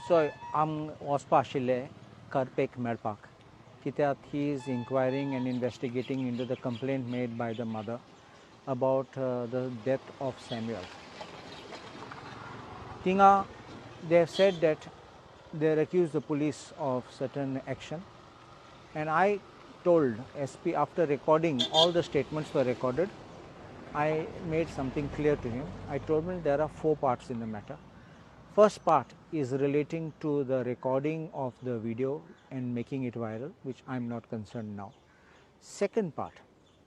So I'm Ospashile Karpek Merpak. Kitat he is inquiring and investigating into the complaint made by the mother about the death of Samuel. Tinga, they have said that they accused the police of certain action, and I told SP after recording, all the statements were recorded. I made something clear to him. I told him there are 4 parts in the matter. First part is relating to the recording of the video and making it viral, which I am not concerned now. Second part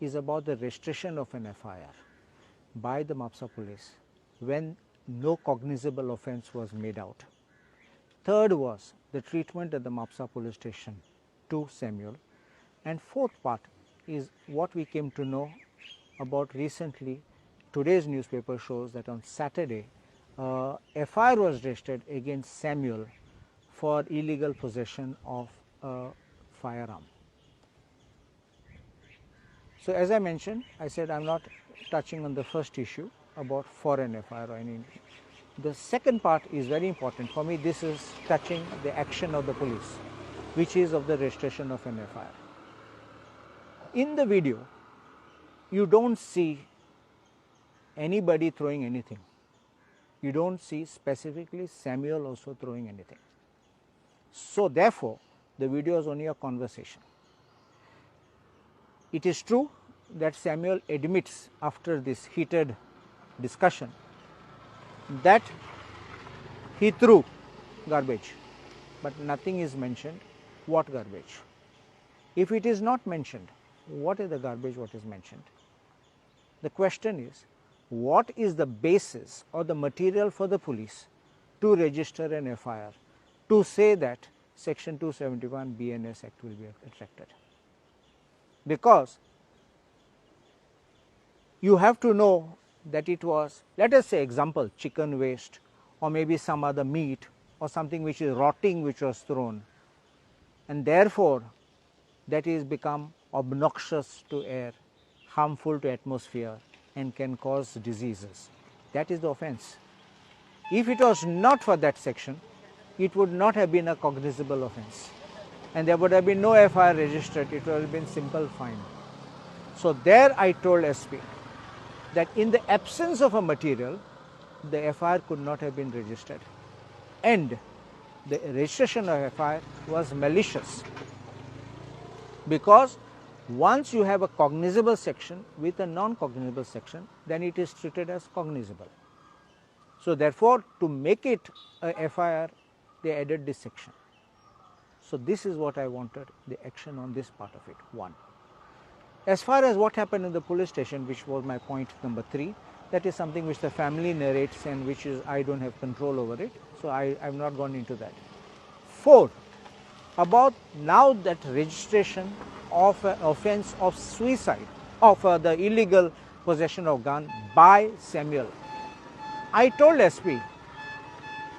is about the registration of an FIR by the Mapusa police when no cognizable offence was made out. Third was the treatment at the Mapusa police station to Samuel. And fourth part is what we came to know about recently. Today's newspaper shows that on Saturday, FIR was registered against Samuel for illegal possession of a firearm. So as I mentioned, I said I am not touching on the first issue about foreign FIR or anything. The second part is very important for me. This is touching the action of the police, which is of the registration of an FIR. In the video, you don't see anybody throwing anything. You don't see specifically Samuel also throwing anything. So therefore, the video is only a conversation. It is true that Samuel admits after this heated discussion that he threw garbage, but nothing is mentioned what garbage. If it is not mentioned, what is the garbage what is mentioned? The question is, what is the basis or the material for the police to register an FIR to say that section 271 BNS Act will be attracted? Because you have to know that it was, let us say example, chicken waste or maybe some other meat or something which is rotting which was thrown, and therefore that is become obnoxious to air, harmful to atmosphere and can cause diseases. That is the offence. If it was not for that section, it would not have been a cognizable offence and there would have been no FIR registered, it would have been simple fine. So there I told SP that in the absence of a material, the FIR could not have been registered, and the registration of FIR was malicious, because once you have a cognizable section with a non-cognizable section, then it is treated as cognizable. So therefore, to make it a FIR, they added this section. So this is what I wanted, the action on this part of it, 1. As far as what happened in the police station, which was my point number 3, that is something which the family narrates and which is I don't have control over it. So I have not gone into that. 4, about now that registration of an offence of suicide, of the illegal possession of gun by Samuel. I told SP,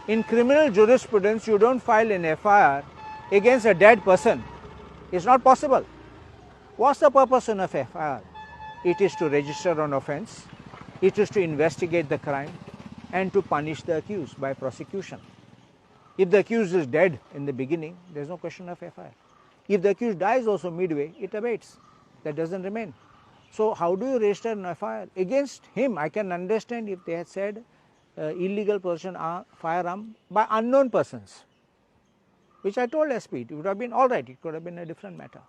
in criminal jurisprudence you don't file an FIR against a dead person. It's not possible. What's the purpose of FIR? It is to register an offence, it is to investigate the crime and to punish the accused by prosecution. If the accused is dead in the beginning, there is no question of FIR. If the accused dies also midway, it abates. That doesn't remain. So how do you register an FIR against him? I can understand if they had said illegal possession of firearm by unknown persons, which I told SP, it would have been all right, it could have been a different matter.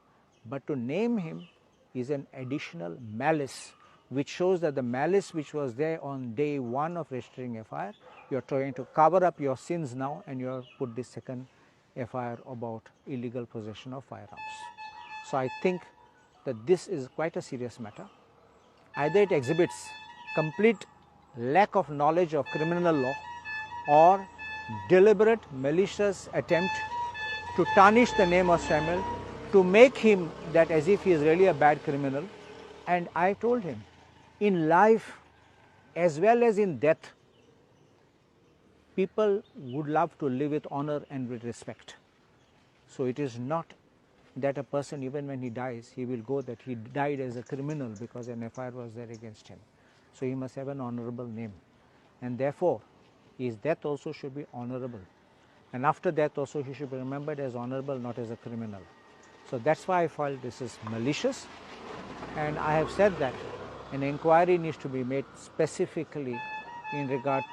But to name him is an additional malice, which shows that the malice which was there on day 1 of registering FIR, you are trying to cover up your sins now and you have put this second FIR about illegal possession of firearms. So I think that this is quite a serious matter. Either it exhibits complete lack of knowledge of criminal law or deliberate malicious attempt to tarnish the name of Samuel, to make him that as if he is really a bad criminal. And I told him, in life as well as in death, people would love to live with honor and with respect. So it is not that a person, even when he dies, he will go that he died as a criminal because an FIR was there against him. So he must have an honorable name, and therefore his death also should be honorable. and after death also he should be remembered as honorable, not as a criminal. So that's why I felt this is malicious, and I have said that an inquiry needs to be made specifically in regard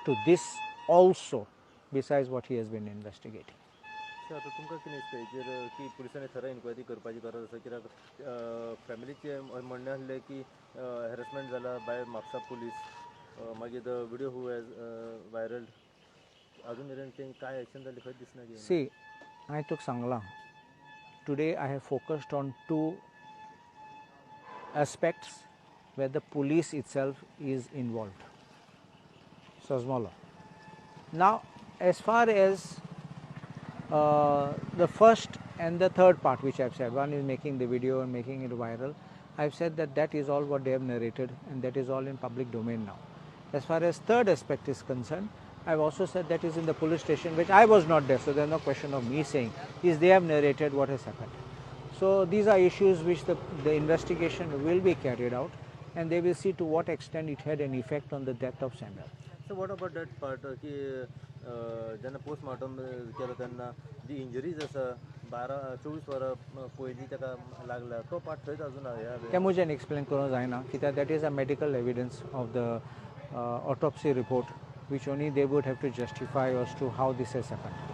to this also, besides what he has been investigating. Sir आता तुमकां कितें दिसता की पुलिसांनी खरें inquiry करपाची गरज आसा कित्याक फॅमिलीचे म्हणणें आसलें की हॅरेसमेंट जाला बाय म्हापसा पुलीस मागीर the video who has viral अजून मेरेन तें काय एक्शन जाली खंय दिसना की See, I took सांगलां today I have focused on two aspects where the police itself is involved. So smaller. Now as far as the first and the third part which I have said, one is making the video and making it viral, I have said that that is all what they have narrated and that is all in public domain now. As far as third aspect is concerned, I have also said that is in the police station, which I was not there, so there is no question of me saying, is they have narrated what has happened. So these are issues which the investigation will be carried out, and they will see to what extent it had an effect on the death of Samuel. So what about that part की जेन्ना postmortem केलो तेन्ना जी injuries आसा 12-24 वरां पयलीं ताका लागला तो part थंयच अजून तें म्हज्यान एक्सप्लेन करूंक जायना कित्याक that is a medical evidence of the autopsy report which only they would have to justify as to how this has happened.